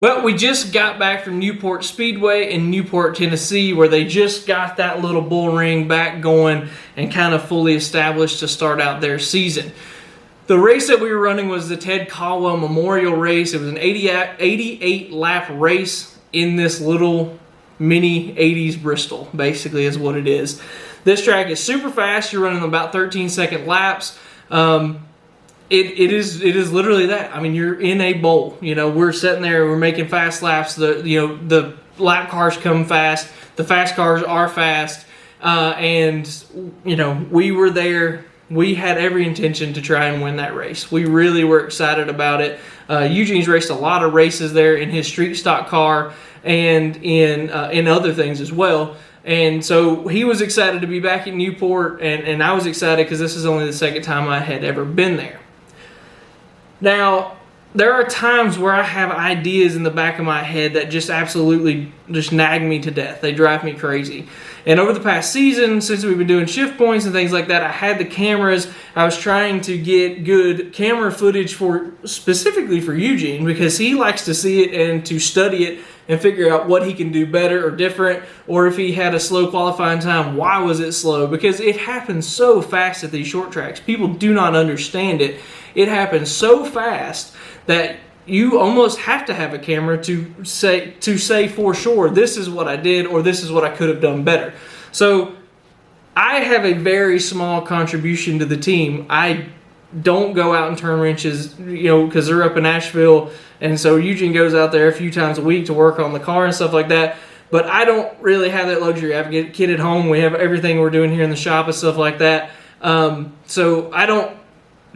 Well, we just got back from Newport Speedway in Newport, Tennessee, where they just got that little bull ring back going and kind of fully established to start out their season. The race that we were running was the Ted Caldwell Memorial Race. It was an 88 lap race in this little mini 80s Bristol, basically is what it is. This track is super fast. You're running about 13-second laps. It is literally that. I mean, you're in a bowl. You know, we're sitting there, we're making fast laps. The lap cars come fast. The fast cars are fast. And you know, we were there. We had every intention to try and win that race. We really were excited about it. Eugene's raced a lot of races there in his street stock car and in other things as well. And so he was excited to be back in Newport, and I was excited because this is only the second time I had ever been there. Now, there are times where I have ideas in the back of my head that just absolutely just nag me to death. They drive me crazy. And over the past season, since we've been doing shift points and things like that, I had the cameras. I was trying to get good camera footage specifically for Eugene, because he likes to see it and to study it and figure out what he can do better or different, or if he had a slow qualifying time, why was it slow? Because it happens so fast at these short tracks. People do not understand it. It happens so fast that you almost have to have a camera to say for sure, this is what I did or this is what I could have done better. So I have a very small contribution to the team. I don't go out and turn wrenches, you know, because they're up in Asheville, and so Eugene goes out there a few times a week to work on the car and stuff like that. But I don't really have that luxury. I have a kid at home. We have everything we're doing here in the shop and stuff like that. So I don't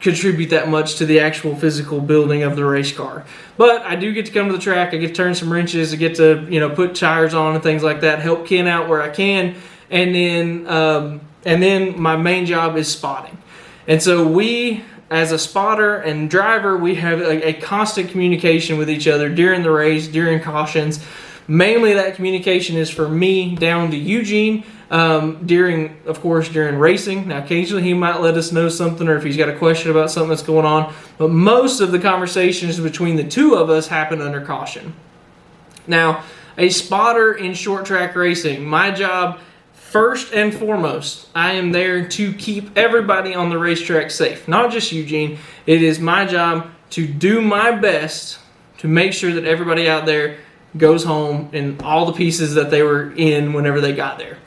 contribute that much to the actual physical building of the race car. But I do get to come to the track. I get to turn some wrenches. I get to, you know, put tires on and things like that, help Ken out where I can. And then my main job is spotting. And so we, as a spotter and driver, we have a constant communication with each other during the race, during cautions. Mainly that communication is for me down to Eugene during racing. Now, occasionally he might let us know something, or if he's got a question about something that's going on. But most of the conversations between the two of us happen under caution. Now, a spotter in short track racing, my job, first and foremost, I am there to keep everybody on the racetrack safe. Not just Eugene. It is my job to do my best to make sure that everybody out there goes home in all the pieces that they were in whenever they got there.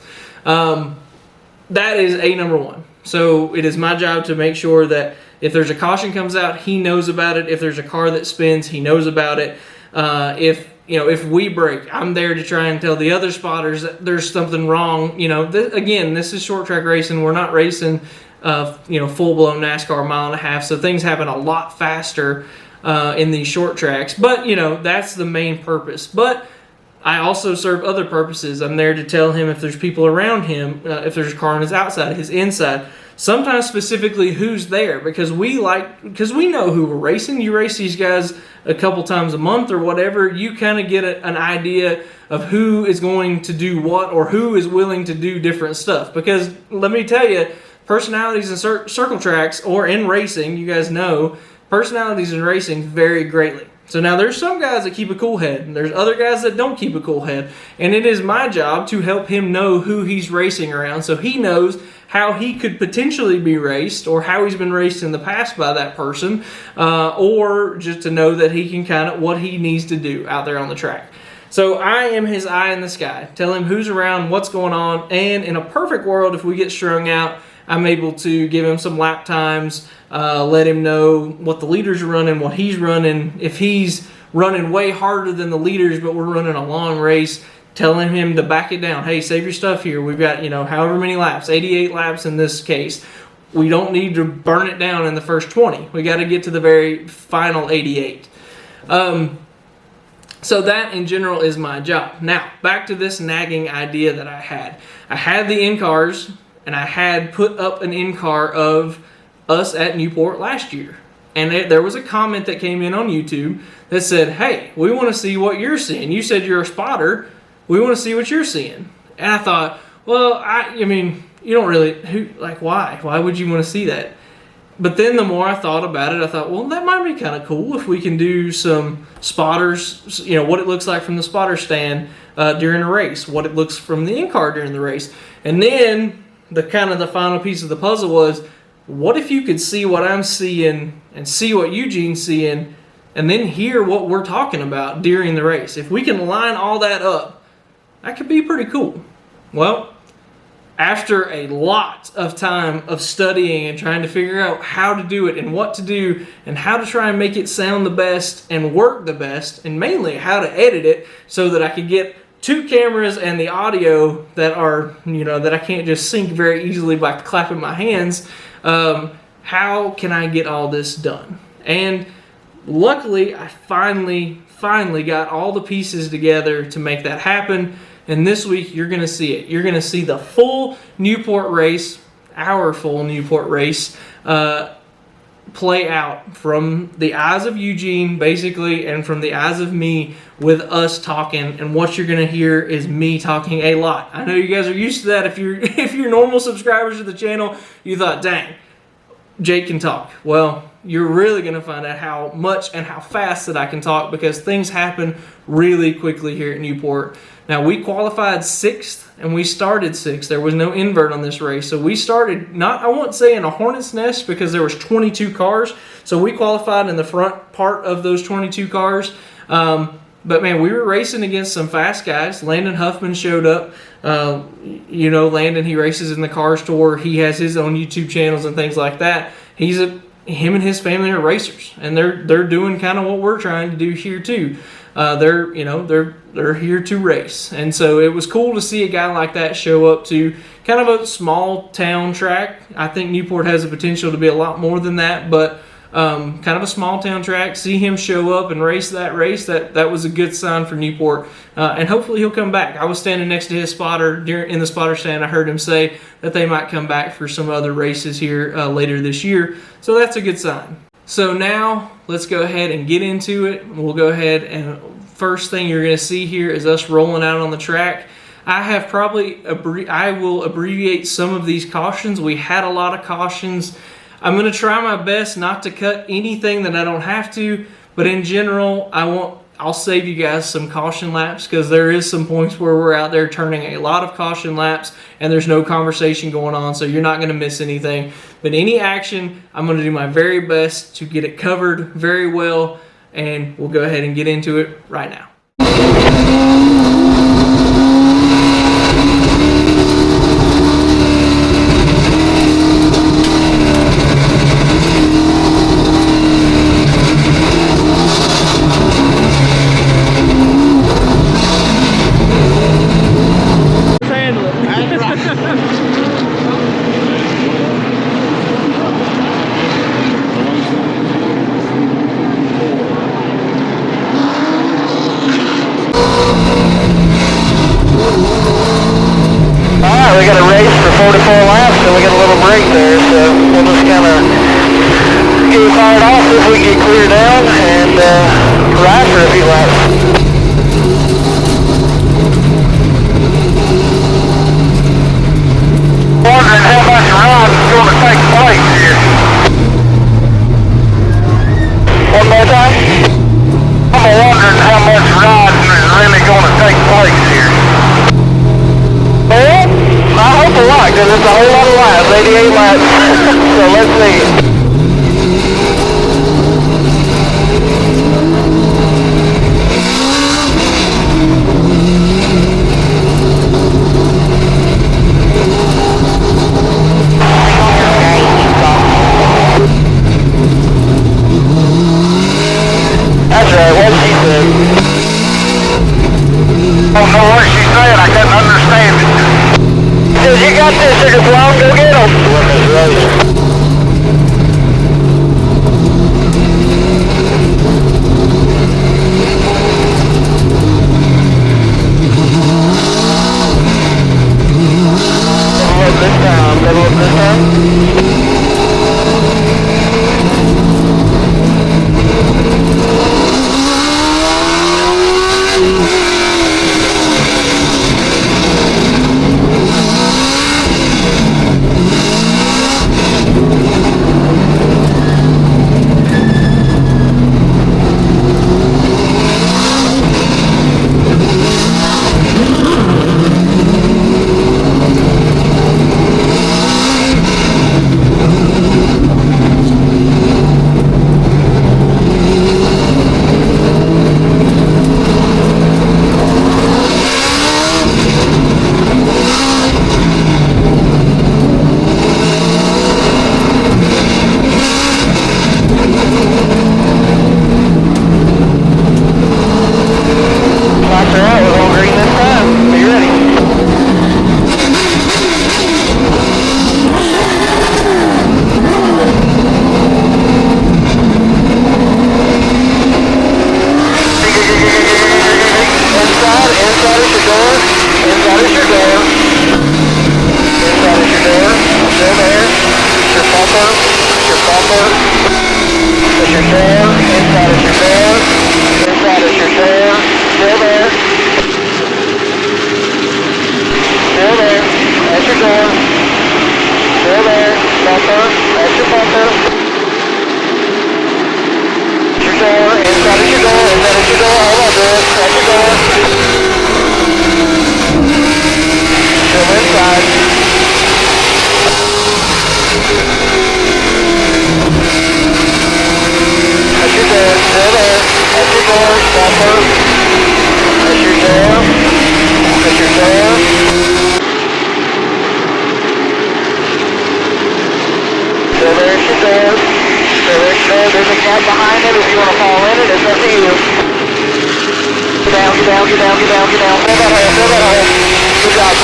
That is number one. So it is my job to make sure that if there's a caution comes out, he knows about it. If there's a car that spins, he knows about it. If we break, I'm there to try and tell the other spotters that there's something wrong. You know, again, this is short track racing. We're not racing, full-blown NASCAR mile and a half. So things happen a lot faster in these short tracks. But, you know, that's the main purpose. But I also serve other purposes. I'm there to tell him if there's people around him, if there's a car on his outside, his inside. Sometimes specifically who's there, because we know who we're racing. You race these guys a couple times a month or whatever. You kind of get an idea of who is going to do what, or who is willing to do different stuff. Because let me tell you, personalities in circle tracks or in racing, you guys know, personalities in racing vary greatly. So now there's some guys that keep a cool head, and there's other guys that don't keep a cool head. And it is my job to help him know who he's racing around, so he knows how he could potentially be raced, or how he's been raced in the past by that person, or just to know that he can kind of what he needs to do out there on the track. So I am his eye in the sky, tell him who's around, what's going on, and in a perfect world, if we get strung out, I'm able to give him some lap times, let him know what the leaders are running, what he's running. If he's running way harder than the leaders, but we're running a long race, telling him to back it down. Hey, save your stuff here. We've got, however many laps, 88 laps in this case. We don't need to burn it down in the first 20. We got to get to the very final 88. So that in general is my job. Now, back to this nagging idea that I had. I had the in-cars, and I had put up an in-car of us at Newport last year. And there was a comment that came in on YouTube that said, hey, we want to see what you're seeing. You said you're a spotter. We want to see what you're seeing. And I thought, well, I mean, you don't really, why? Why would you want to see that? But then the more I thought about it, I thought, well, that might be kind of cool if we can do some spotters, you know, what it looks like from the spotter stand during a race, what it looks from the in-car during the race. And then the final piece of the puzzle was, what if you could see what I'm seeing and see what Eugene's seeing and then hear what we're talking about during the race? If we can line all that up, that could be pretty cool. Well, after a lot of time of studying and trying to figure out how to do it and what to do and how to try and make it sound the best and work the best, and mainly how to edit it so that I could get 2 cameras and the audio that are, you know, that I can't just sync very easily by clapping my hands, how can I get all this done? And luckily, I finally got all the pieces together to make that happen. And this week, you're going to see it. You're going to see the full Newport race, our full Newport race, play out from the eyes of Eugene, basically, and from the eyes of me with us talking. And what you're going to hear is me talking a lot. I know you guys are used to that. If you're normal subscribers to the channel, you thought, dang, Jake can talk. Well, you're really going to find out how much and how fast that I can talk, because things happen really quickly here at Newport. Now, we qualified 6th and we started 6th. There was no invert on this race. So we started, not, I won't say in a hornet's nest, because there was 22 cars. So we qualified in the front part of those 22 cars. But man, we were racing against some fast guys. Landon Huffman showed up. You know, Landon, he races in the car store. He has his own YouTube channels and things like that. Him and his family are racers, and they're doing kind of what we're trying to do here too. They're here to race, and so it was cool to see a guy like that show up to kind of a small town track. I think Newport has the potential to be a lot more than that, but kind of a small town track. See him show up and race that race, that was a good sign for Newport, and hopefully he'll come back. I was standing next to his spotter in the spotter stand. I heard him say that they might come back for some other races here later this year, so that's a good sign. So now let's go ahead and get into it. We'll go ahead, and first thing you're going to see here is us rolling out on the track. I will abbreviate some of these cautions. We had a lot of cautions. I'm going to try my best not to cut anything that I don't have to, but in general, I'll save you guys some caution laps, because there is some points where we're out there turning a lot of caution laps and there's no conversation going on, so you're not going to miss anything. But any action, I'm going to do my very best to get it covered very well, and we'll go ahead and get into it right now. We got a race for 44 laps, and we got a little break there, so we'll just kind of get it fired off, see if we can get clear down, and ride for a few laps. Wondering how much ride is going to take place here. One more time? I'm wondering how much ride is really going to take place here. Well, I hope a lot, because it's a whole lot of laps, 88 laps, so let's see. That's right, what she said. I don't know what she said, I couldn't understand it. Says, you got this, Sugar Plum, go get him. Double up this time. down, get down, get down, get down. Fill that hole, fill that hole. Good job.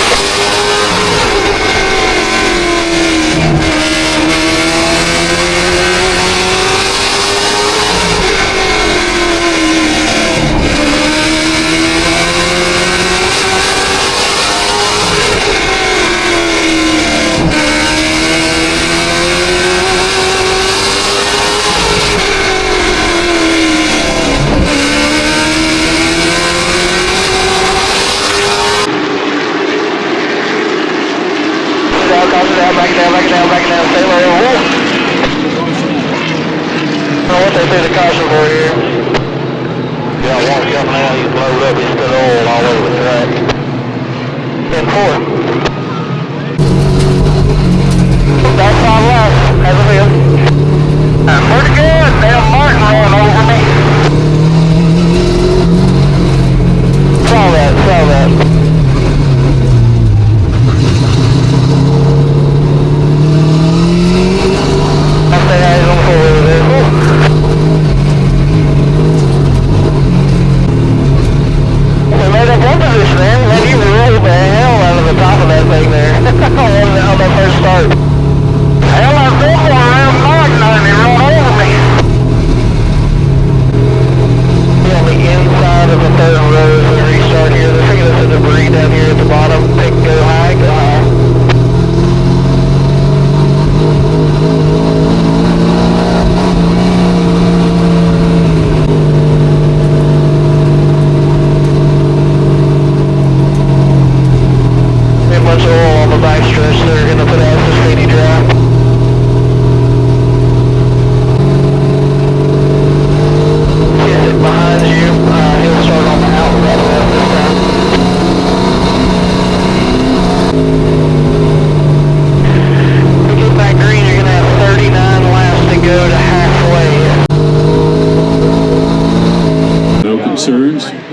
Back it down, back it down, back it down, stay low. I don't know what they threw the caution for here. Yeah, water coming out, he's blowed up, he's put oil all over the track. 10-4. That's 5 laps, as it is. Pretty good, damn Martin rolling over me. Saw that, saw that.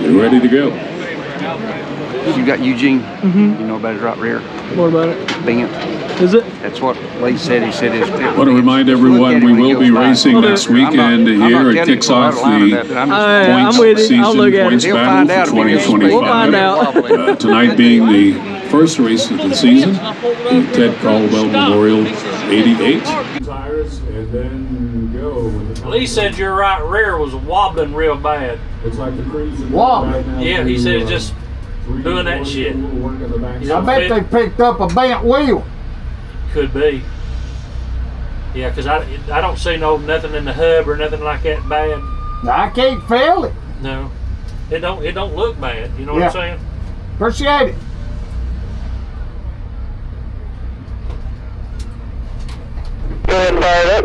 You're ready to go. You got Eugene. You know about his right rear. What about it? Bent. Is it? That's what Lee said. He said it's. I want to remind everyone we will be racing this weekend here. It kicks off the I'm with you. I'll look at it. points battle for 2025. We'll find out. Tonight being the first race of the season, the Ted Caldwell Memorial 88. Tires and then go. Lee said your right rear was wobbling real bad. It's like the cruising. Wobbling? Yeah, he said it's just doing that shit. I bet they picked up a bent wheel. Could be. Yeah, because I don't see nothing in the hub or nothing like that bad. I can't feel it. No, it don't look bad. You know what I'm saying? Appreciate it. Go ahead and fire it up.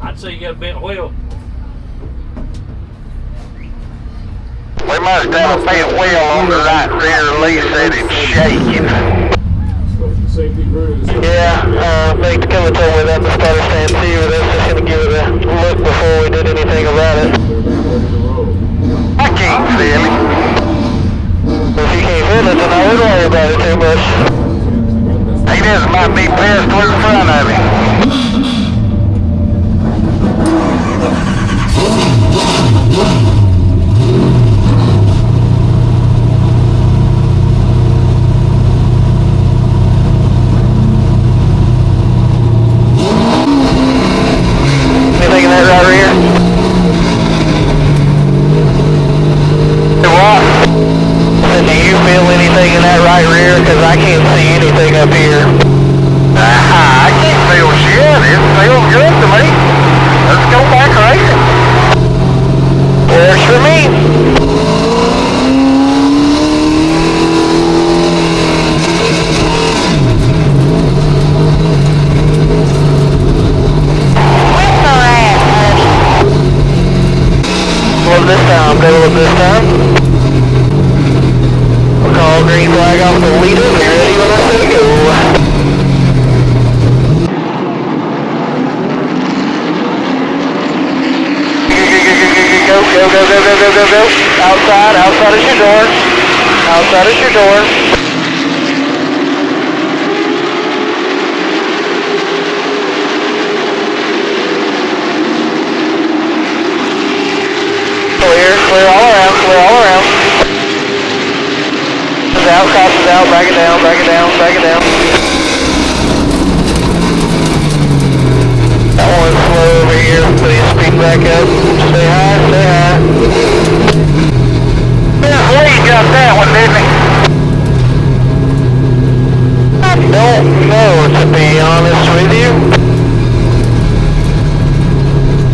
I'd say you got a bent wheel. We must have a bent wheel on the right rear. Lee said it's shaking. Yeah, they come and told me that the starter stand too, but that's just going to give it a look before we did anything about it. I can't feel it. If you can't feel it, then I wouldn't worry about it too much. He just might be pissed with in front of him. Anything in that right rear? What? Do you feel anything in that right rear? Because I can't see anything up here. I can't feel shit. It feels good to me. Let's go back racing. Works for me. This time, double it this time. We'll call green flag off the leader. Be ready when I say go. Go. Outside is your door. Outside is your door. Clear all around, clear all around. out, back it down, back it down, back it down. That one's slow over here, put his speed back up. Stay high, stay high. Lee got that one, didn't he? I don't know, to be honest with you.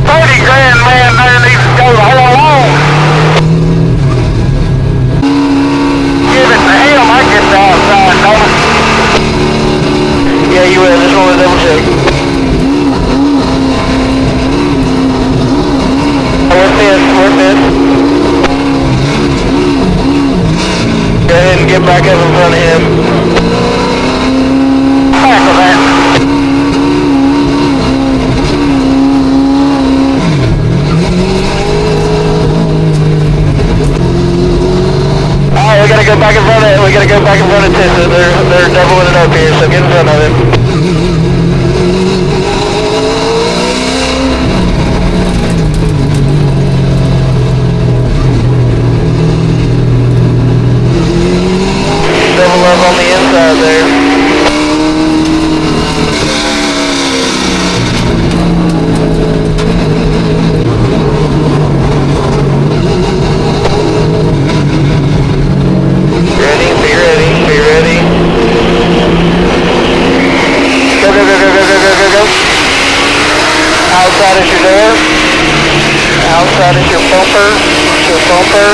30 grand man there needs to go the whole long. Give it to him, I get the outside, don't I? Yeah, you will, just want to double check. Work this, work this. Go ahead and get back up in front of him. Tackle that. Alright, we gotta go back in front of it. We gotta go back in front of Tissa. They're doubling it up here, so get in front of it. Double up on the inside there. Ready, be ready, be ready. Go, go, go, go, go, go, go, go, go. Outside is your door. Outside is your bumper. Your bumper.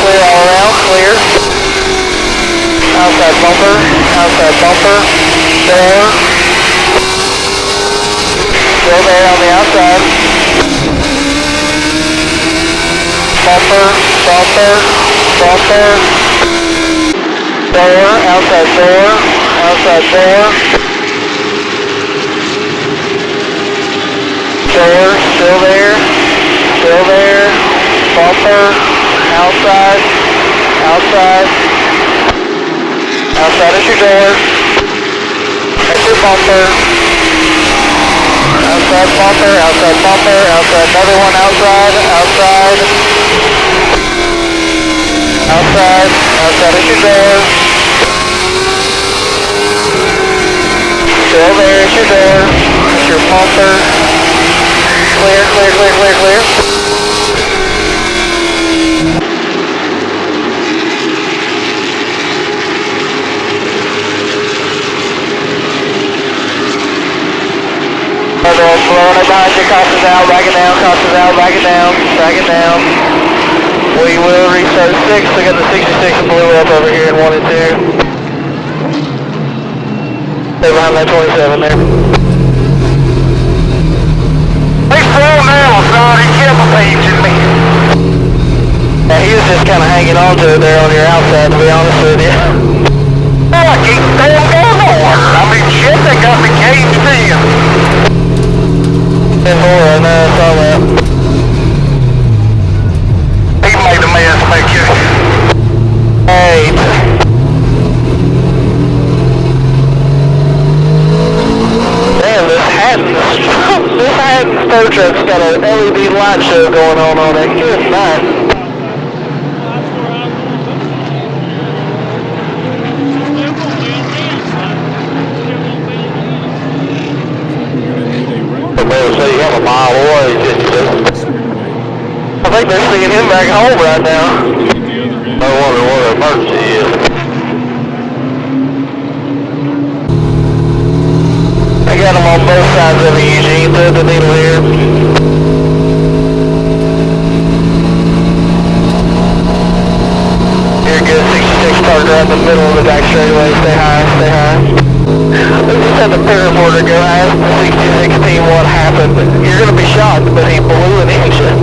Clear all around, clear. Outside bumper, door. Still there on the outside. Bumper, bumper, bumper. Door, outside door, outside door. Door, still there, still there. Bumper, outside, outside. Outside is your door. That's your bumper. Outside bumper, outside bumper, outside another one outside, outside. Outside, outside is your door. Still there is your door. That's your bumper. Clear, clear, clear, clear, clear. Blowing it behind you, crosses out, back it down, crosses out, back it down, back it down. We will restart 6, we got the 66 blew up over here in 1 and 2. Stay behind that 27 there. He's full now, son, he kept paging me. Yeah, he was just kind of hanging on to it there on your outside, to be honest with you. Well, I keep staying down the water. I mean, shit, they got the cage filled. 10-4, I know, I saw that. He made a mess, make you. 8. Damn, this Hatton tow truck's got an LED light show going on it. Good night. So you have a mile away, I think they're sending him back home right now. I wonder what an emergency is. I got them on both sides of the Eugene, thread the needle here. You're good, 66 parked right in the middle of the back straightaway. Stay high, stay high. We just had the paramotor go ask the 6016 what happened. You're going to be shocked, but he blew an engine.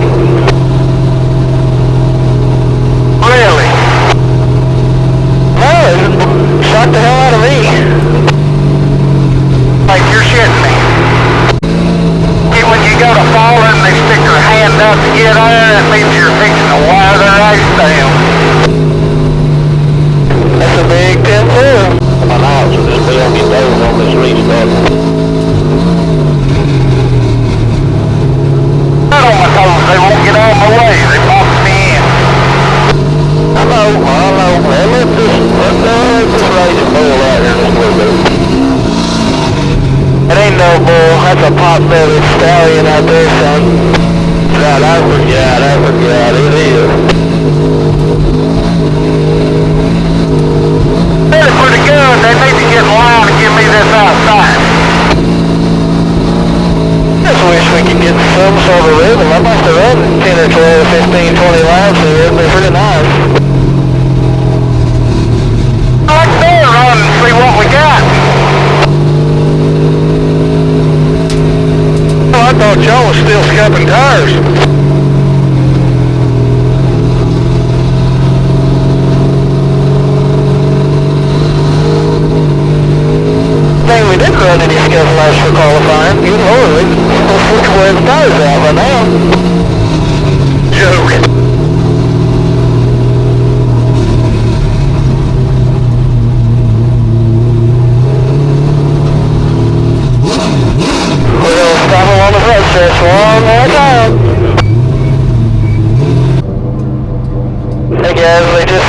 Really? No, it shocked the hell out of me. Like, you're shitting me. See, when you go to fall and they stick their hand up to get there, it means you're fixing to wire their ice down. That's a big 10-4. My house will just be on these days on this restart. I don't know, they won't get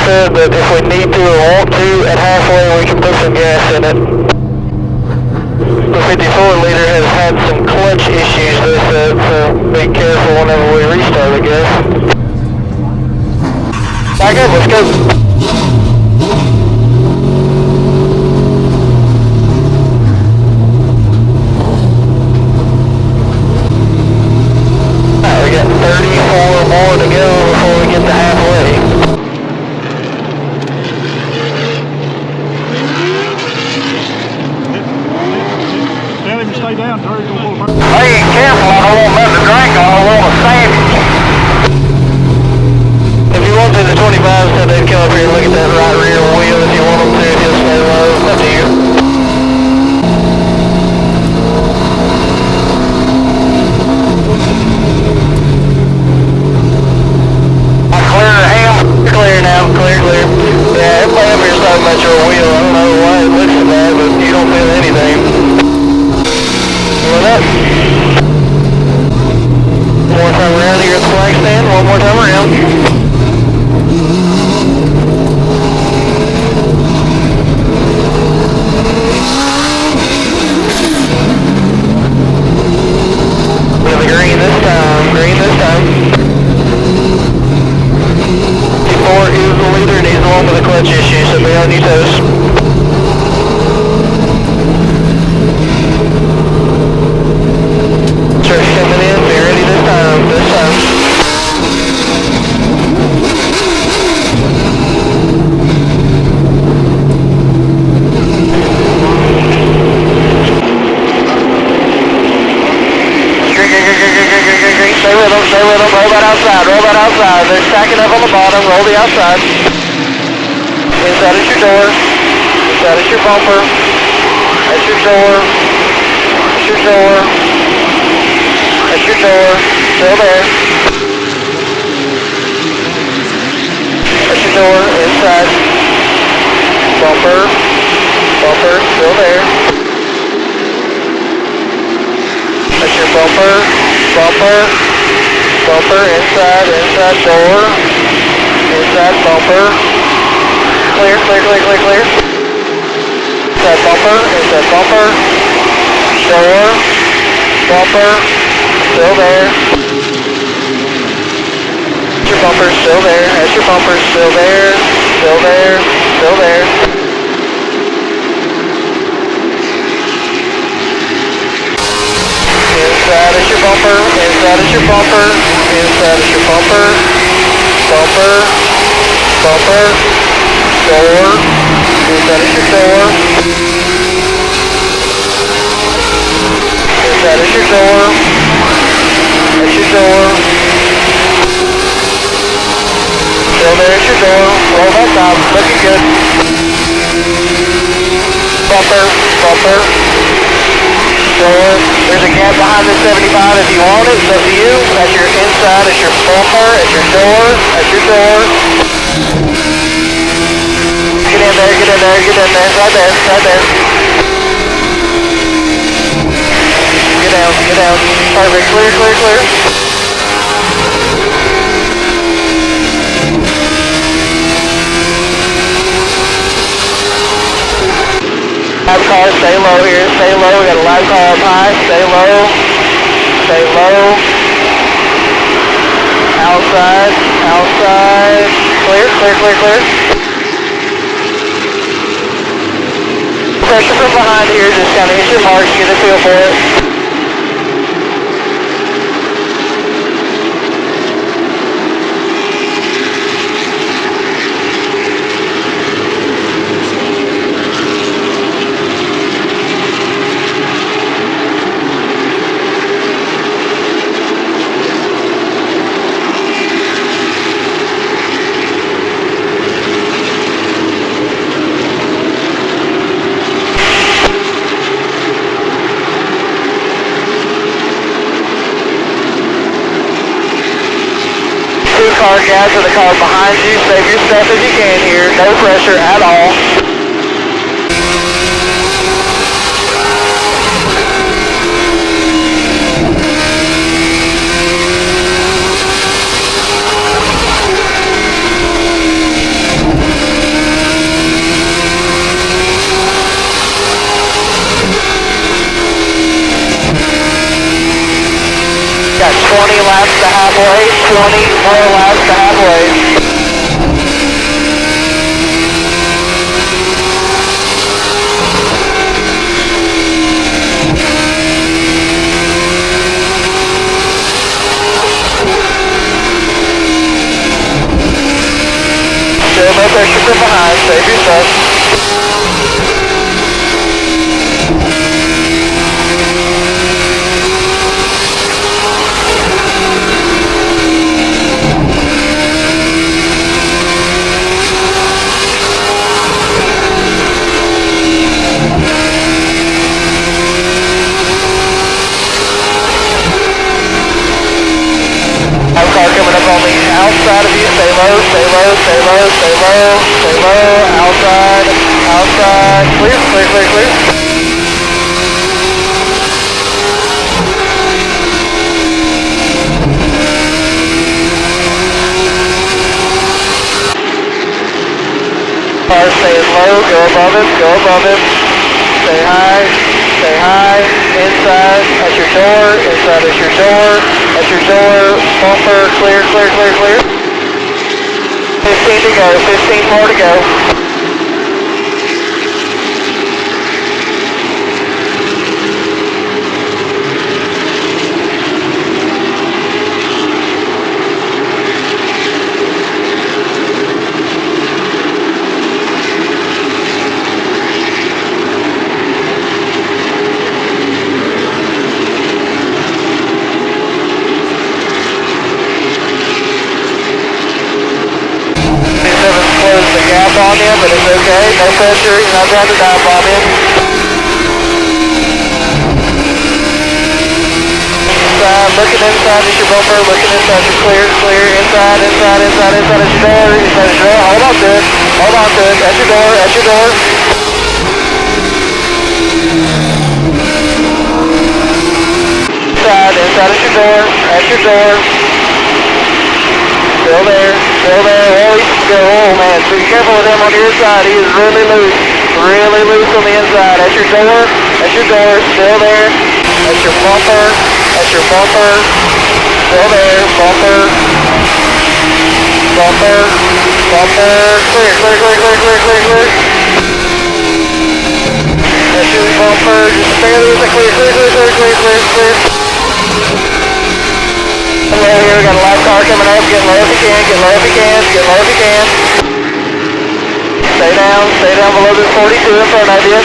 said that if we need to or want to, at halfway we can put some gas in it. The 54 liter has had some clutch issues, they said, so be careful whenever we restart, I guess. Back up, let's go. We got 34 more to go before we get to halfway. Tell him to stay down, Terry. Hey, careful, I don't want nothing to drink on, I want a sandwich. If you want to, the 25 said they'd come up here and look at that right rear wheel if you want them to, just stay low, up to you. Clear now, clear. Yeah, everybody up here's talking about your wheel. I don't know why it looks so bad, but you don't feel anything. What up? One more time around here at the flag stand. One more time around. We're the green this time. Green this time. 4 is the leader and he's the one with the clutch issue, so be on your toes. Church coming in, be ready this time. Stay with them, roll that outside, they're stacking up on the bottom, roll the outside. Inside is your door, inside is your bumper, that's your door, that's your door, that's your door, still there. That's your door, inside, bumper, still there. That's your bumper, inside door, inside bumper, clear. Inside bumper, door, bumper, still there. Your bumper still there, that's your bumper still there. Inside is your bumper, inside is your bumper, door, inside is your door, inside is your door, that's your door, still there's your door, roll that top, looking good, bumper, door, there's a gap behind the 75 if you want it, it's up to you. That's your inside, it's your bumper, it's your door, that's your door. Get in there, right there. Get down, perfect, clear. Live car, stay low here, we got a live car up high, stay low. Outside, clear. Pressure from behind here, just kind of hit your mark, get a feel for it. Car gas or the car behind you, save your stuff if you can here, no pressure at all. halfway, 20 more laps to halfway. Still no pressure from behind, save yourself. Car coming up on the outside of you. Stay low, stay low, stay low, stay low, stay low. Outside, outside. Clear, clear, clear, clear. Car staying low. Go above him, go above him. Stay high, stay high. Inside, at your door, inside at your door. At your door, bumper, clear, clear, clear, clear. 15 to go, 15 more to go. On him, but it's okay, no pressure, he's not trying to dive bomb him. Inside, looking inside is your bumper, looking inside is clear, clear, inside, inside, inside, inside is your door, inside is your door, hold on to it, at your door, at your door. Inside is your door, at your door. Still there, still there. Oh, he's still, oh man, so be careful with him on the inside. He is really loose on the inside. At your door, still there. At your bumper, still there. Bumper, clear, clear, clear, clear, clear, clear, clear. At your bumper, just barely is a clear, clear, clear, clear, clear, clear, clear. Hello here, we got a live car coming up. Get low if you can, get low if you can, get low if you can. Stay down below this 42 in front of you.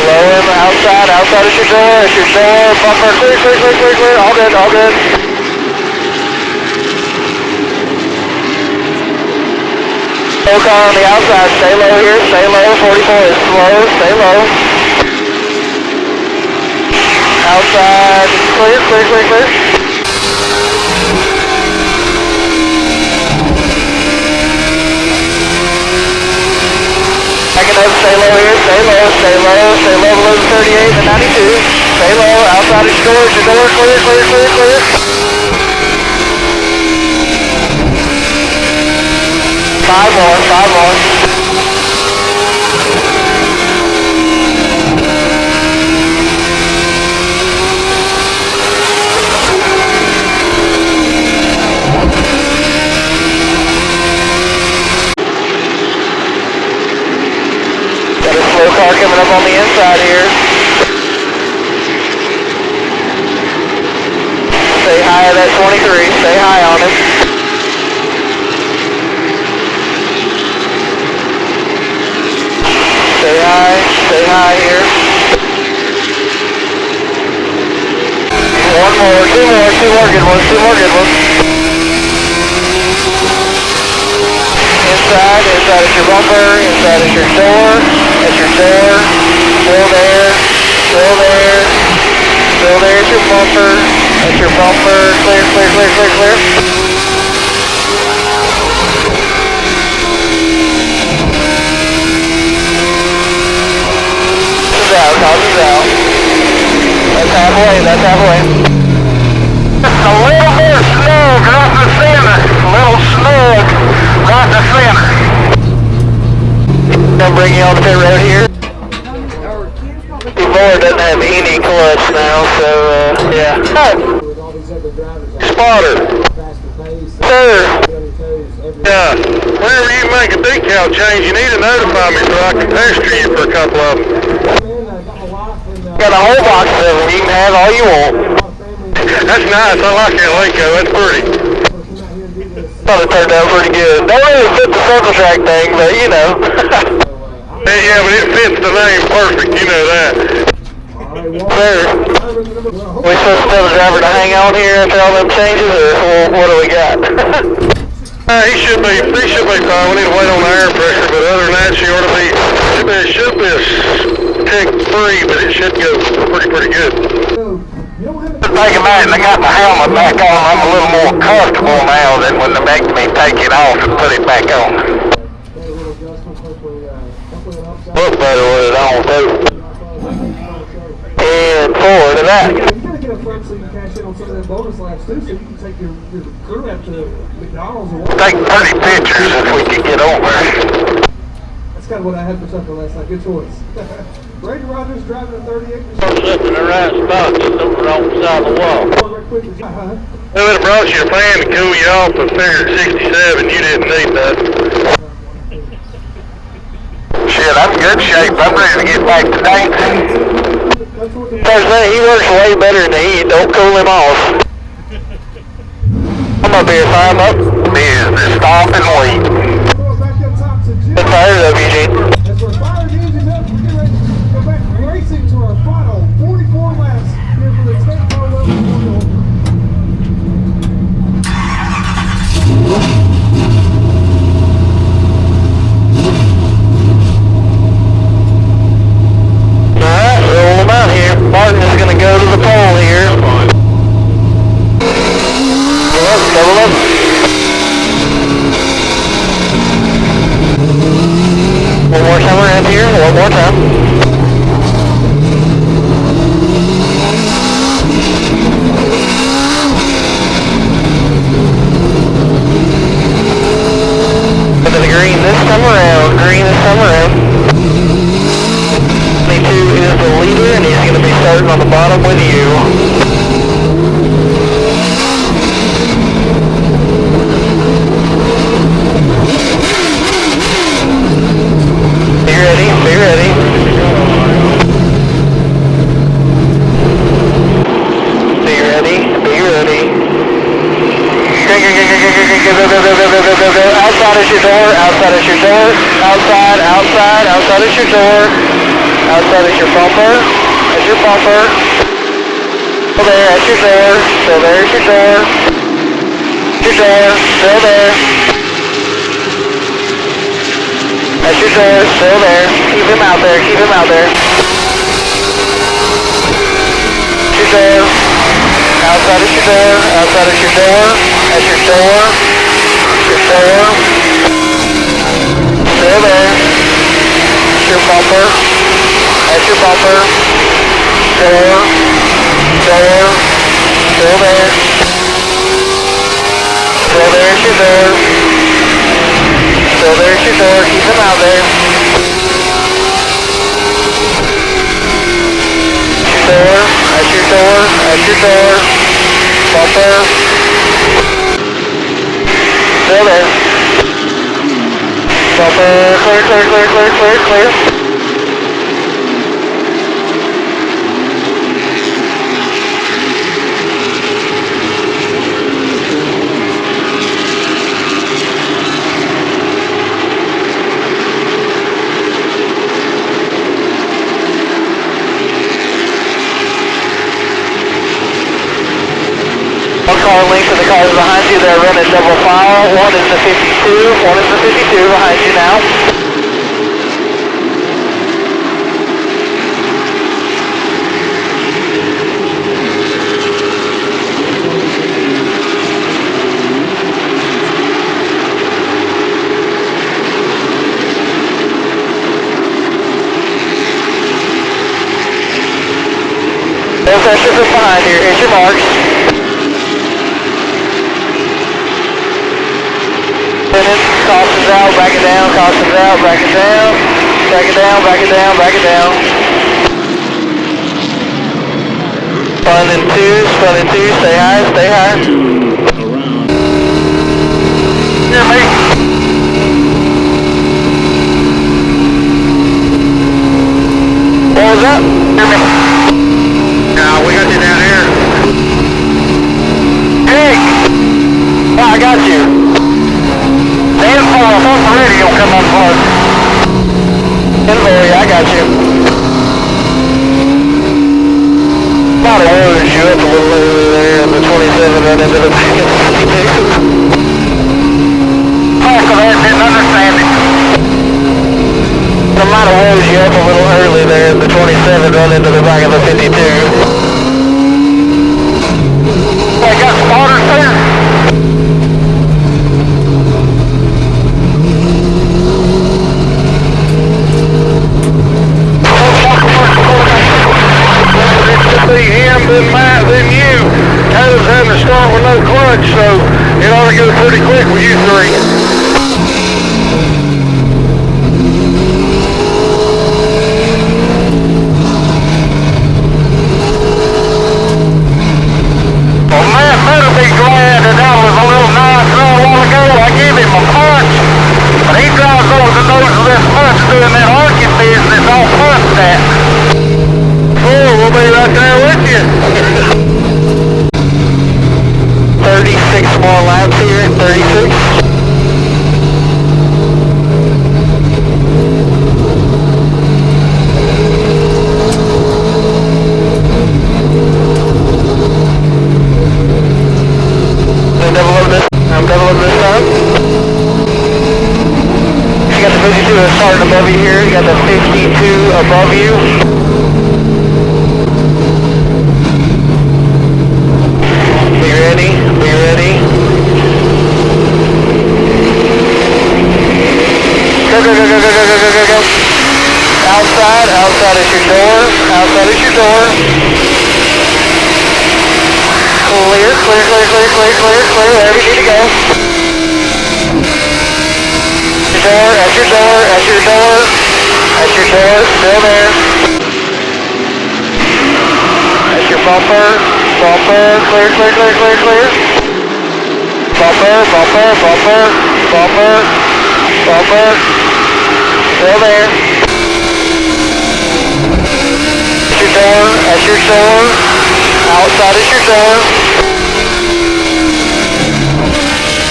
Low him, outside is your door, bumper, clear, clear, clear, clear, clear. All good, all good. Low car on the outside, stay low here, stay low. 44 is slow, stay low. Outside, clear, clear, clear, clear. Backing up, stay low here, stay low below the 38 and 92. Stay low, outside is your door, clear, clear, clear, clear. Five more. Slow car coming up on the inside here. Stay high at that 23, stay high on him. Stay high here. One more, two more good ones. Inside is your bumper, inside is your door, still there is your bumper, clear, clear, clear, clear, clear. Causes out. That's halfway. A little more snug right in the center. I'm bringing you on the pit road here. The board doesn't have any clutch now, so yeah. Spotter. Sir. Yeah. Whenever you make a decal change, you need to notify me so I can pester you for a couple of them. Got a whole box of them. You can have all you want. That's nice. I like that Waco. That's pretty. Thought it turned out pretty good. Don't really fit the circle track thing, but you know. Yeah, but it fits the name perfect. You know that. Sir, we supposed to tell the driver to hang on here after all them changes, or what do we got? He should be fine. We need to wait on the air pressure, but other than that, she ought to be. It should be a tick 3, but it should go pretty good. Thinking back, and I got my helmet back on. I'm a little more comfortable now than when they make me take it off and put it back on. Look better with it on too. And forward to that. You gotta get up front so you can cash in on some of them bonus laps too, so you can take your crew out to McDonald's or what. Take pretty pictures if we can get over. That's kind of what I had for supper last night. Good choice. Brady Rogers driving a 38%. Up in the right spot, just over on the side of the wall. Right quick. They would have brought you a fan to cool you off, but figured 67, you didn't need that. Shit, I'm in good shape. I'm ready to get back to dancing. Thursday, he works way better than the heat. Don't cool him off. I'm up here, climb up. Business, stop and wait. Get fired up, Eugene. As our fire engines up, we're getting ready to go back racing to our final 44 laps here for the Ted Caldwell Memorial. Alright, roll them out here. Martin is going to go to the pole here. Double up. One more time around here, one more time. Go to the green this time around, green this time around. 22 is the leader and he's going to be starting on the bottom with you. Be ready. Outside is your door, outside is your door, outside is your door, outside is your bumper, that's your bumper. Still there, that's your door, still there's your door, still there. That's your door, still there. Keep him out there, keep him out there. Your door. Outside is your door, outside is your door. That's your door. Your door. Still there. That's your bumper. That's your bumper. Door. Door. Still there. Still there's your door. So there's your door, keep him out there. That's your door, that's your door. Bumper. Still there. Bumper, clear. Car length of the cars behind you, they're running double file. One is the 52 behind you now. No pressure from behind here, here's your marks. Cautions out, back it down, cautions out, back it down, back it down, back it down, back it down. Spun in two, stay high, stay high. Around. Hear me? What was that? Hear me? Nah, we got you down here. Hey! Yeah, I got you. Stand for us on the radio, come unplugged. Inventory, I got you. Might have loaded you up a little early there in the 27 run into the back of the 52. Talk of that, didn't understand it. I might have loaded you up a little early there in the 27 run into the back of the 52. I got spotters there. Him than Matt than you. Tyler's having to start with no clutch, so it ought to go pretty quick with you three. Well, Matt better be glad that was a little nice run a while ago. I gave him a punch, but he drives over the nose of this punch doing that arcing business all punched that. Oh, we'll be right there with you. 36 more laps here, 36. I'm doubling this time. You got the 52 starting above you here, you got the 52 above you. Be ready, be ready. Go, go, go, go, go, go, go, go, go, go. Outside, outside is your door, outside is your door. Clear, clear, clear, clear, clear, clear, clear, wherever you need to go. Your door, at your door, at your door, at your door, still there. That's your bumper, bumper, clear, clear, clear, clear, clear. Bumper, bumper, bumper, bumper, bumper, still there. At your door, at your door, outside is your door.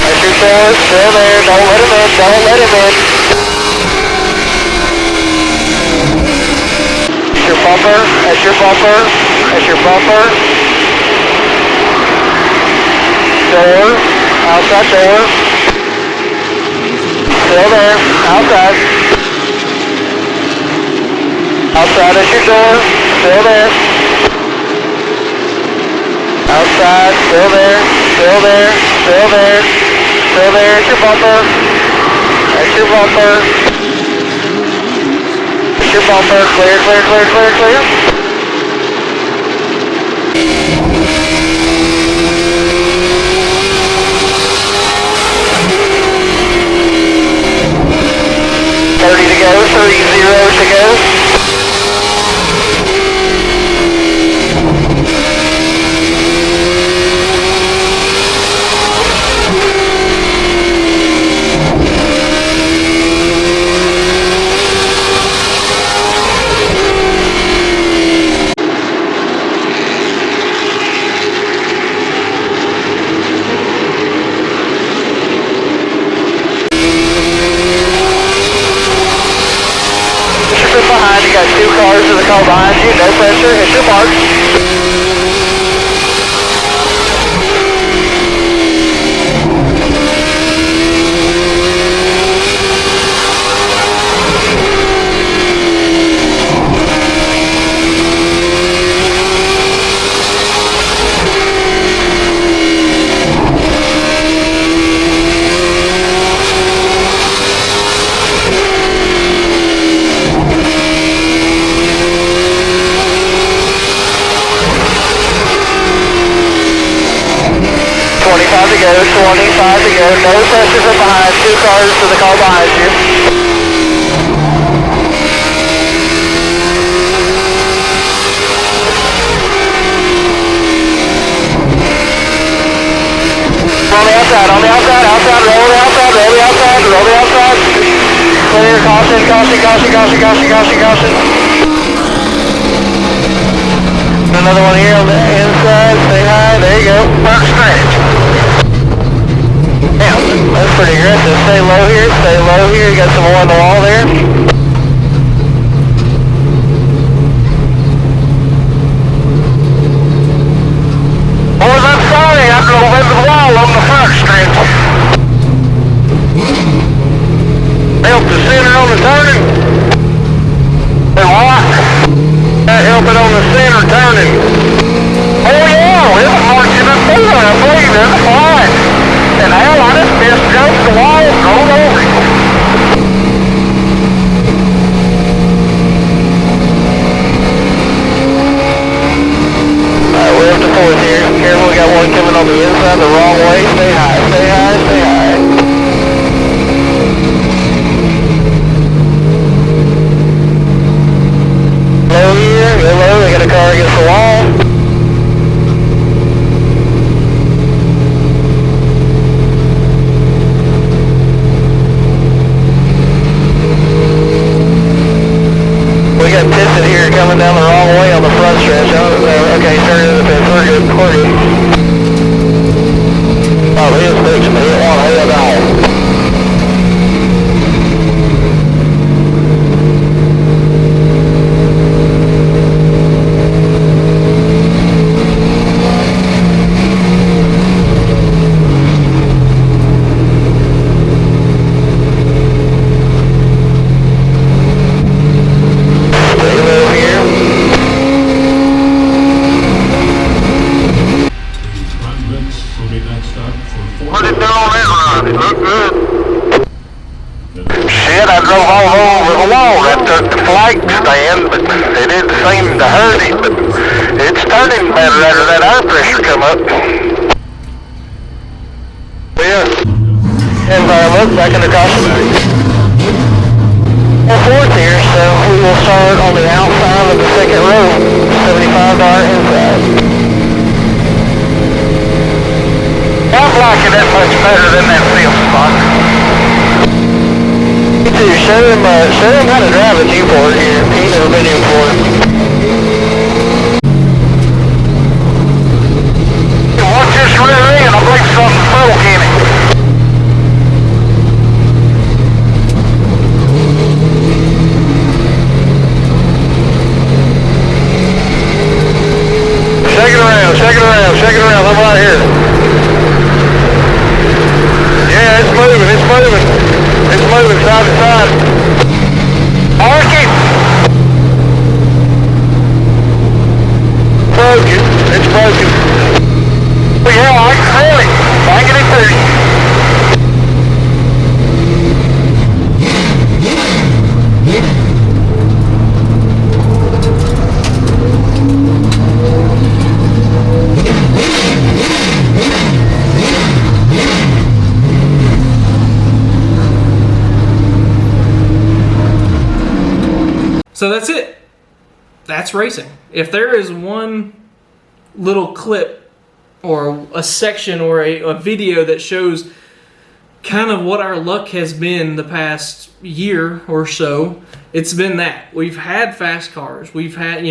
At your door, still there, don't let him in, don't let him in. At your bumper, at your bumper, at your bumper. Door, outside door. Still there, outside. Outside at your door, still there. Outside, still there, still there, still there, still there, at your bumper, at your bumper, at your bumper, clear, clear, clear, clear, clear. To go, 30 to go. You got two cars in the car behind you, no pressure, hit your mark. To go, 25 to go, no pressure from behind, two cars to the car behind you. outside, on the outside, outside, roll the outside, roll the outside, roll the outside. Clear, caution, caution, caution, caution, caution, caution, caution. Another one here on the inside, stay high, there you go. First stretch. Damn, that's pretty aggressive. Stay low here, you got some more on the wall there. Boys, I'm sorry, I drove into the wall on the first stretch. Help the center on the turning. And what? That help it on the center turning. Oh yeah, it's marching up there, I believe it's fine. And hell, I just missed jump the wall and rolled over it. Alright, we're up to fourth here. Careful, we got one coming on the inside the wrong way. Stay high, stay high, stay high. Low here, go low, they got a car against the wall. We got piston here coming down the wrong way on the front stretch. Okay, turn into the pits. We're good, we're good. Oh, he is fixing it. He didn't want to head out. To hurt him, but it's turning better after that air pressure come up. Yeah. Environment, back in the caution. We're fourth here, so we will start on the outside of the second row, 75 inside. I'm liking that much better than that fifth spot. Me too, show him how to drive a Newport here. He's never been in before. Watch this rear end, I believe something broke in it. Shake it around, shake it around, shake it around, I'm right here. Yeah, it's moving, it's moving. It's moving side to side. Arc it! Broken, it's broken. Yeah, I can feel it. I can get it. So that's it. That's racing. If there is one little clip or a section or a video that shows kind of what our luck has been the past year or so, it's been that. We've had fast cars. We've had,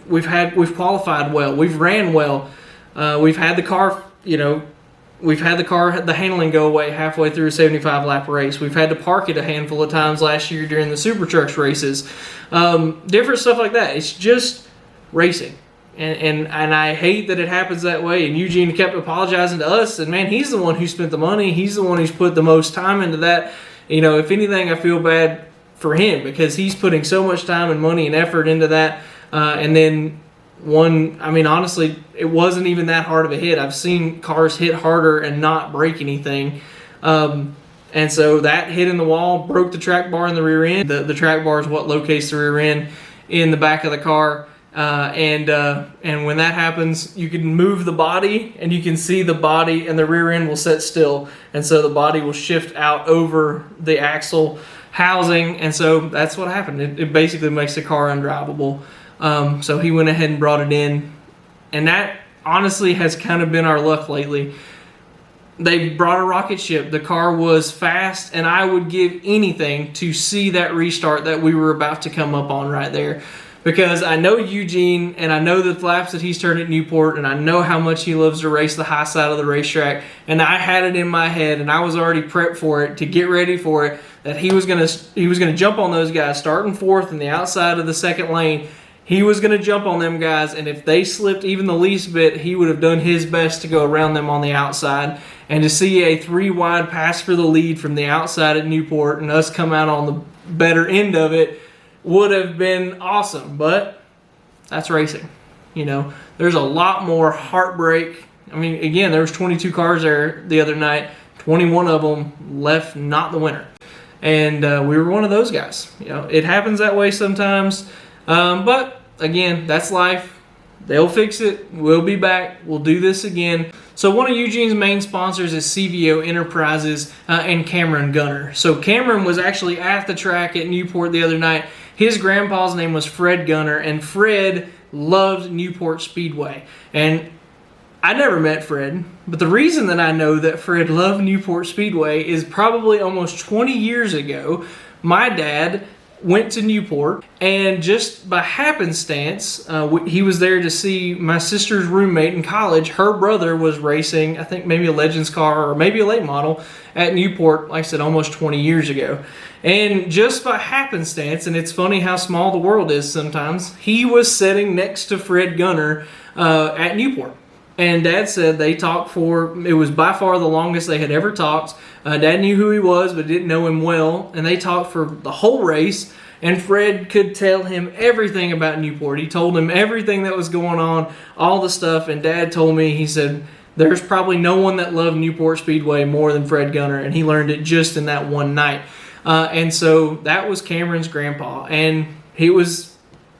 we've qualified well. We've ran well. We've had the car, the handling go away halfway through a 75 lap race. We've had to park it a handful of times last year during the Super Trucks races. Different stuff like that. It's just racing. And I hate that it happens that way. And Eugene kept apologizing to us. And man, he's the one who spent the money. He's the one who's put the most time into that. If anything, I feel bad for him because he's putting so much time and money and effort into that. And then honestly, it wasn't even that hard of a hit. I've seen cars hit harder and not break anything. And so that hit in the wall, broke the track bar in the rear end. The track bar is what locates the rear end in the back of the car. And when that happens, you can move the body and you can see the body and the rear end will set still. And so the body will shift out over the axle housing. And so that's what happened. It basically makes the car undrivable. So he went ahead and brought it in. And that honestly has kind of been our luck lately. they brought a rocket ship. The car was fast, and I would give anything to see that restart that we were about to come up on right there. Because I know Eugene, and I know the laps that he's turned at Newport, and I know how much he loves to race the high side of the racetrack. And I had it in my head, and I was already prepped for it, to get ready for it, that he was gonna jump on those guys starting fourth in the outside of the second lane. He was going to jump on them guys, and if they slipped even the least bit, he would have done his best to go around them on the outside. And to see a 3-wide pass for the lead from the outside at Newport and us come out on the better end of it would have been awesome. But that's racing. You know, there's a lot more heartbreak. I mean, again, there was 22 cars there the other night. 21 of them left not the winner. And we were one of those guys. You know, it happens that way sometimes. But again, that's life. They'll fix it. We'll be back. We'll do this again. So one of Eugene's main sponsors is CVO Enterprises and Cameron Gunner. So Cameron was actually at the track at Newport the other night. His grandpa's name was Fred Gunner, and Fred loved Newport Speedway. And I never met Fred, but the reason that I know that Fred loved Newport Speedway is probably almost 20 years ago, my dad went to Newport, and just by happenstance, he was there to see my sister's roommate in college. Her brother was racing, I think maybe a Legends car or maybe a late model at Newport, like I said, almost 20 years ago. And just by happenstance, and it's funny how small the world is sometimes, he was sitting next to Fred Gunner at Newport. And Dad said they talked for, it was by far the longest they had ever talked. Dad knew who he was, but didn't know him well. And they talked for the whole race. And Fred could tell him everything about Newport. He told him everything that was going on, all the stuff. And Dad told me, he said, there's probably no one that loved Newport Speedway more than Fred Gunner. And he learned it just in that one night. And so that was Cameron's grandpa. And it was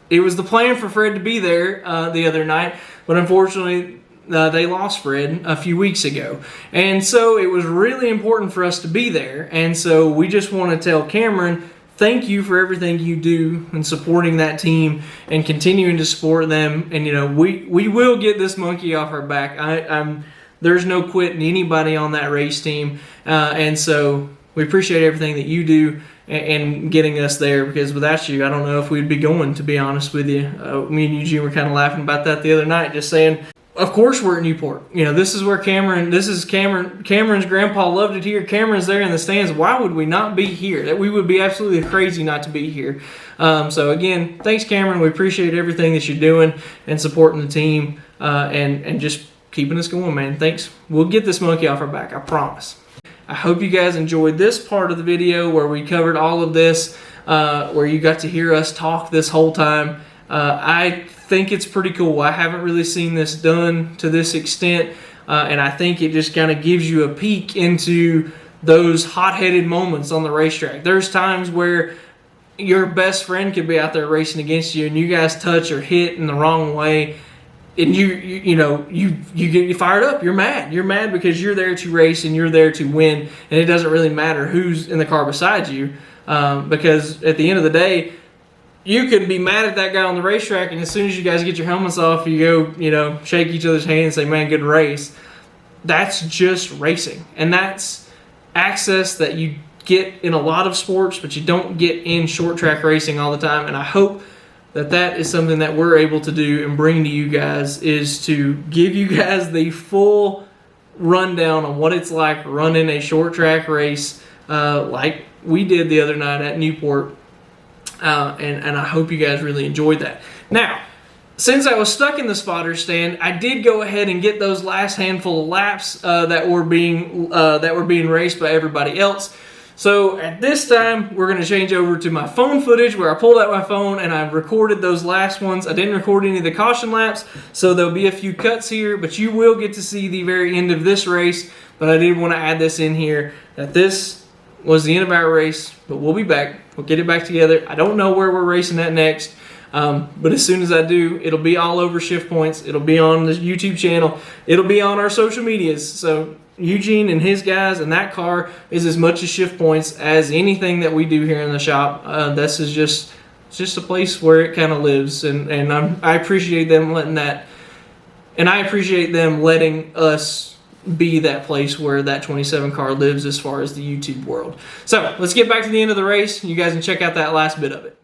the plan for Fred to be there the other night. But unfortunately, they lost Fred a few weeks ago. And so it was really important for us to be there. And so we just want to tell Cameron, thank you for everything you do and supporting that team and continuing to support them. And, you know, we will get this monkey off our back. There's no quitting anybody on that race team. And so we appreciate everything that you do and getting us there, because without you, I don't know if we'd be going, to be honest with you. Me and Eugene were kind of laughing about that the other night, just saying, of course we're at Newport. You know, this is where Cameron's grandpa loved it here. Cameron's there in the stands. Why would we not be here? That we would be absolutely crazy not to be here. So again, thanks Cameron. We appreciate everything that you're doing and supporting the team and just keeping us going, man. Thanks. We'll get this monkey off our back, I promise. I hope you guys enjoyed this part of the video where we covered all of this, where you got to hear us talk this whole time. I think it's pretty cool. I haven't really seen this done to this extent, and I think it just kind of gives you a peek into those hot-headed moments on the racetrack. There's times where your best friend could be out there racing against you, and you guys touch or hit in the wrong way, and you get fired up. You're mad because you're there to race and you're there to win, and it doesn't really matter who's in the car beside you, because at the end of the day, you can be mad at that guy on the racetrack, and as soon as you guys get your helmets off, you go, shake each other's hands and say, man, good race. That's just racing. And that's access that you get in a lot of sports, but you don't get in short track racing all the time. And I hope that that is something that we're able to do and bring to you guys, is to give you guys the full rundown on what it's like running a short track race like we did the other night at Newport. And I hope you guys really enjoyed that. Now, since I was stuck in the spotter stand, I did go ahead and get those last handful of laps that were being raced by everybody else. So at this time, we're going to change over to my phone footage, where I pulled out my phone and I recorded those last ones. I didn't record any of the caution laps, so there'll be a few cuts here, but you will get to see the very end of this race. But I did want to add this in here, that this was the end of our race, but we'll be back. We'll get it back together. I don't know where we're racing at next, but as soon as I do, it'll be all over Shift Points. It'll be on the YouTube channel. It'll be on our social medias. So Eugene and his guys and that car is as much a Shift Points as anything that we do here in the shop. This is just a place where it kind of lives, and I appreciate them letting that, and I appreciate them letting us be that place where that 27 car lives as far as the YouTube world. So let's get back to the end of the race. You guys can check out that last bit of it.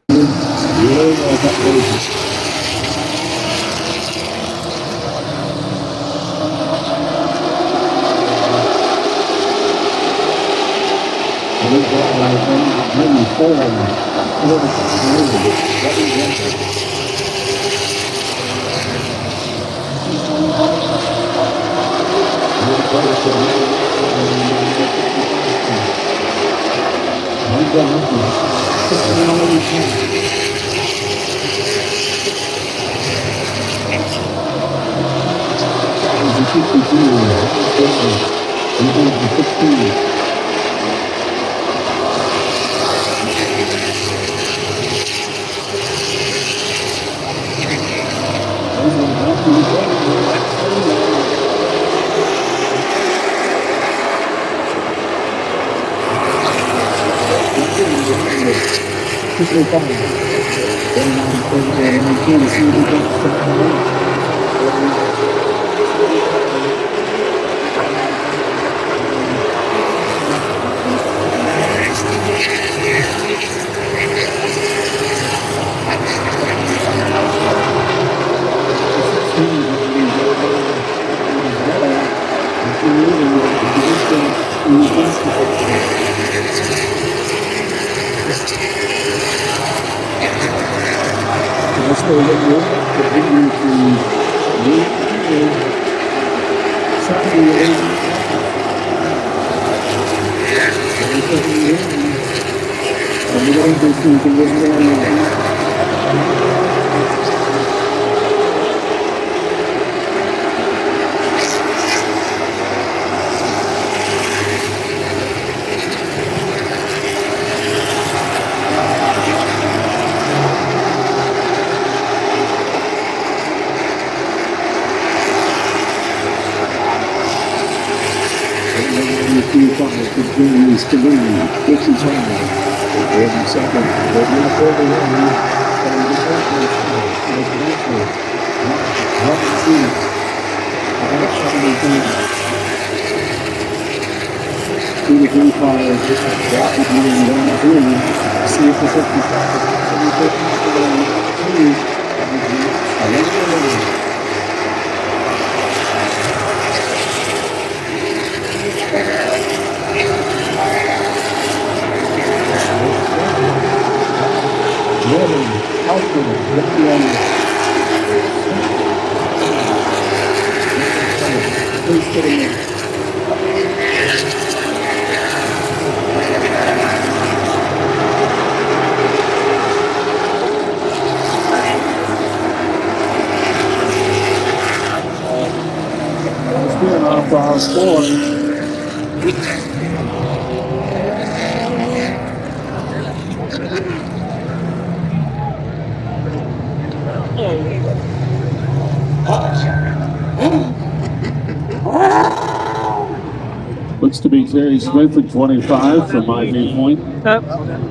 Looks to be Terry Smith at 25 from my viewpoint.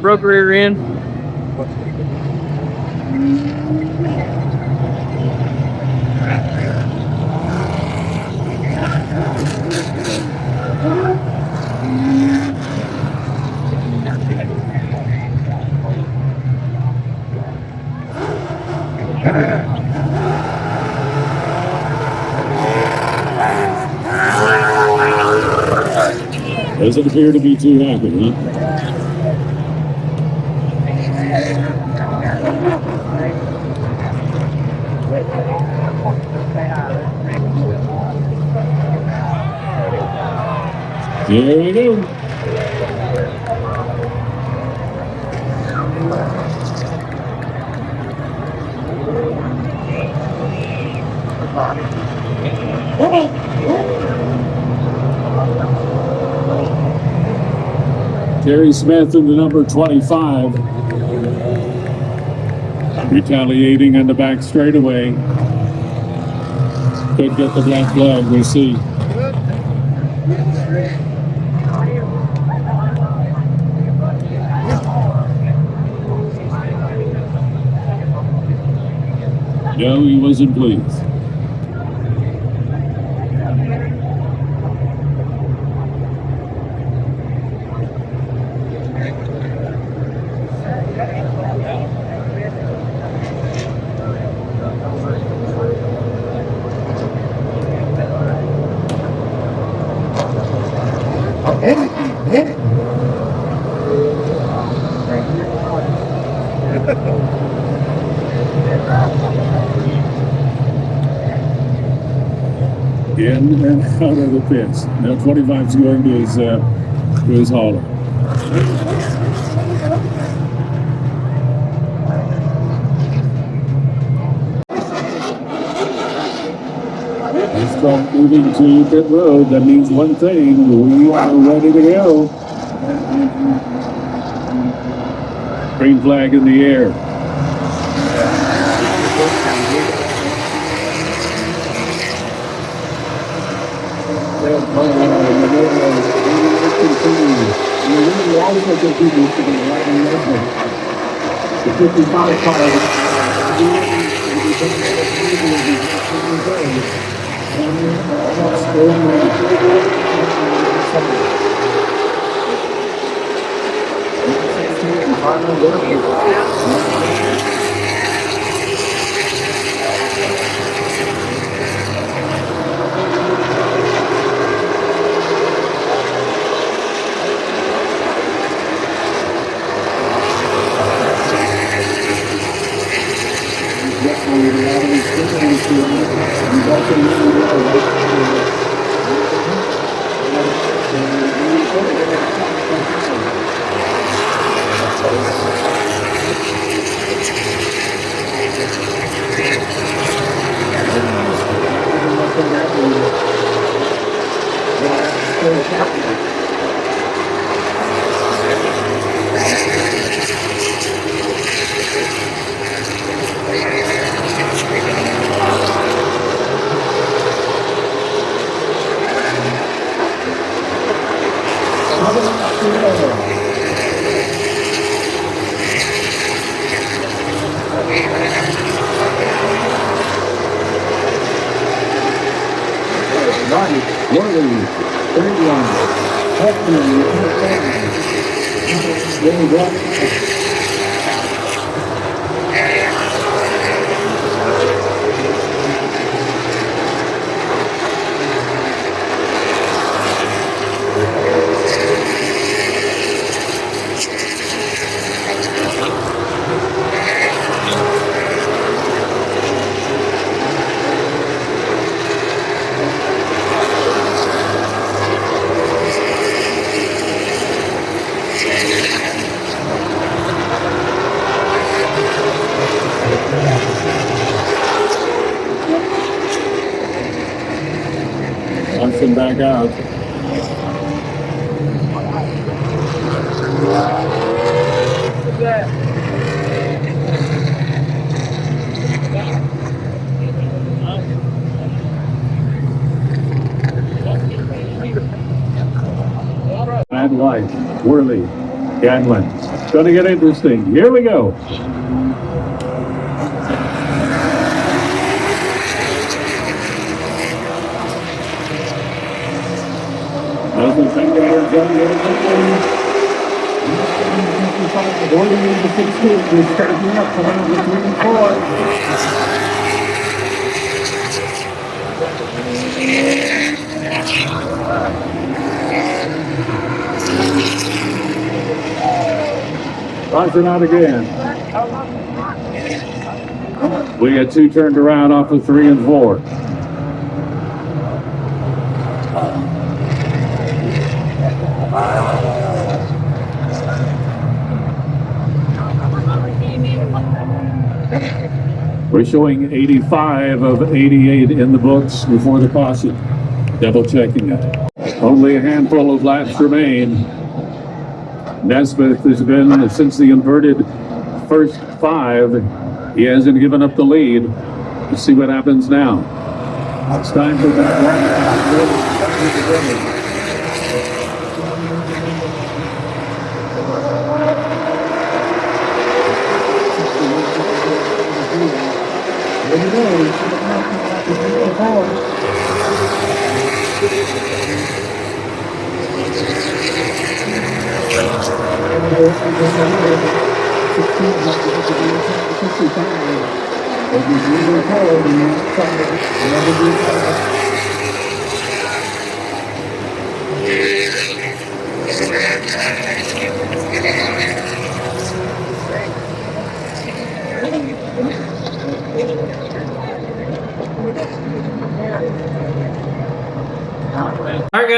Broke rear end. Doesn't appear to be too happy, huh? Here we go. Terry Smith in the number 25. Retaliating on the back straightaway. Could get the black flag, we'll see. No, he wasn't pleased. in and out of the pits. Now 25's going to his hauler. Let's start moving to pit road. That means one thing: we are ready to go. Green flag in the air. The 55 Him back out. Bad light, Worley, Ganlin. It's going to get interesting. Here we go. Going into 16, we're starting up to 1 of 3 and 4. Rising out again. We got 2 turned around off of 3 and 4. We're showing 85 of 88 in the books before the caution. Double checking it. Only a handful of laps remain. Nesbitt has been, since the inverted first 5, he hasn't given up the lead. Let's see what happens now. It's time for that.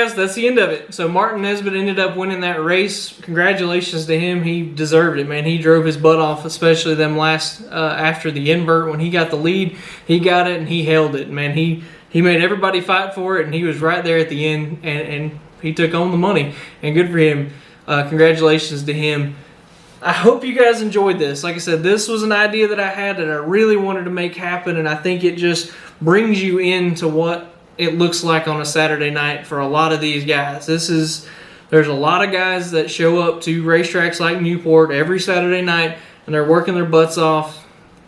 guys, that's the end of it. So Martin Nesbitt ended up winning that race. Congratulations to him. He deserved it, man. He drove his butt off, especially them last after the invert when he got the lead. He got it and he held it, man. He made everybody fight for it, and he was right there at the end, and he took home the money. And good for him. Congratulations to him. I hope you guys enjoyed this. Like I said, this was an idea that I had that I really wanted to make happen, and I think it just brings you into what it looks like on a Saturday night for a lot of these guys. There's a lot of guys that show up to racetracks like Newport every Saturday night, and they're working their butts off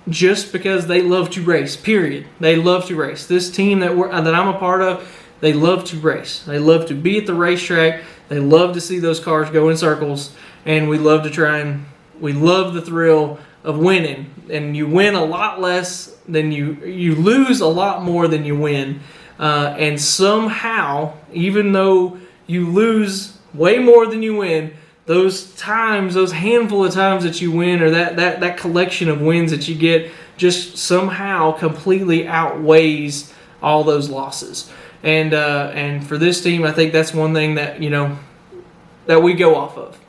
just because they love to race, period. They love to race. This team that I'm a part of, they love to race. They love to be at the racetrack. They love to see those cars go in circles, and we love the thrill of winning. And you win a lot less than you lose a lot more than you win. And somehow, even though you lose way more than you win, those handful of times that you win, or that collection of wins that you get, just somehow completely outweighs all those losses. And for this team, I think that's one thing that that we go off of.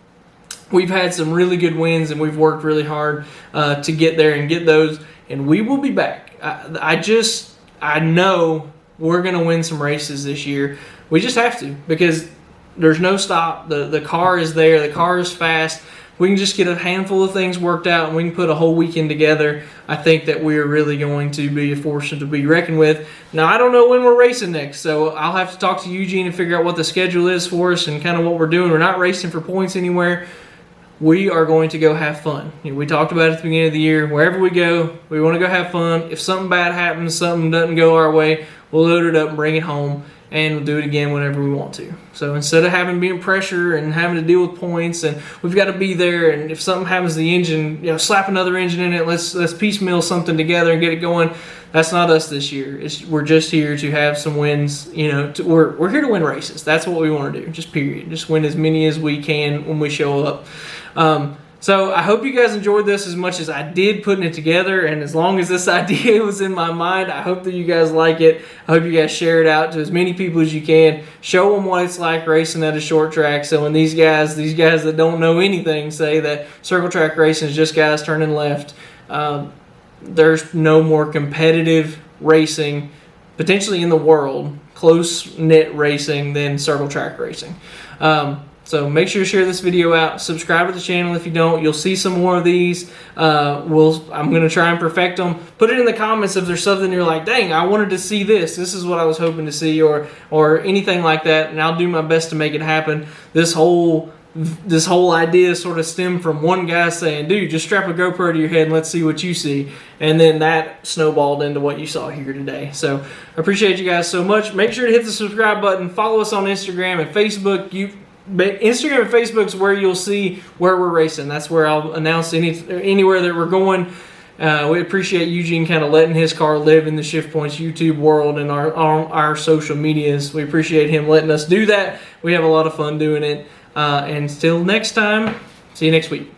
We've had some really good wins, and we've worked really hard to get there and get those. And we will be back. I know we're going to win some races this year. We just have to, because there's no stop. The car is there. The car is fast. We can just get a handful of things worked out, and we can put a whole weekend together. I think that we're really going to be a force to be reckoned with. Now, I don't know when we're racing next, so I'll have to talk to Eugene and figure out what the schedule is for us and kind of what we're doing. We're not racing for points anywhere. We are going to go have fun. We talked about it at the beginning of the year. Wherever we go, we want to go have fun. If something bad happens, something doesn't go our way, we'll load it up and bring it home, and we'll do it again whenever we want to. So instead of being pressure and having to deal with points, and we've got to be there, and if something happens to the engine, slap another engine in it, let's piecemeal something together and get it going. That's not us this year. We're just here to have some wins. We're here to win races. That's what we want to do, just period. Just win as many as we can when we show up. So I hope you guys enjoyed this as much as I did putting it together, and as long as this idea was in my mind, I hope that you guys like it. I hope you guys share it out to as many people as you can. Show them what it's like racing at a short track. So when these guys that don't know anything say that circle track racing is just guys turning left, there's no more competitive racing potentially in the world, close-knit racing, than circle track racing. So make sure to share this video out. Subscribe to the channel if you don't. You'll see some more of these. I'm going to try and perfect them. Put it in the comments if there's something you're like, dang, I wanted to see this. This is what I was hoping to see, or anything like that, and I'll do my best to make it happen. This whole idea sort of stemmed from one guy saying, dude, just strap a GoPro to your head and let's see what you see. And then that snowballed into what you saw here today. So I appreciate you guys so much. Make sure to hit the subscribe button. Follow us on Instagram and Facebook. Instagram and Facebook is where you'll see where we're racing. That's where I'll announce anywhere that we're going. We appreciate Eugene kind of letting his car live in the Shift Points YouTube world and our social medias. We appreciate him letting us do that. We have a lot of fun doing it. And until next time, see you next week.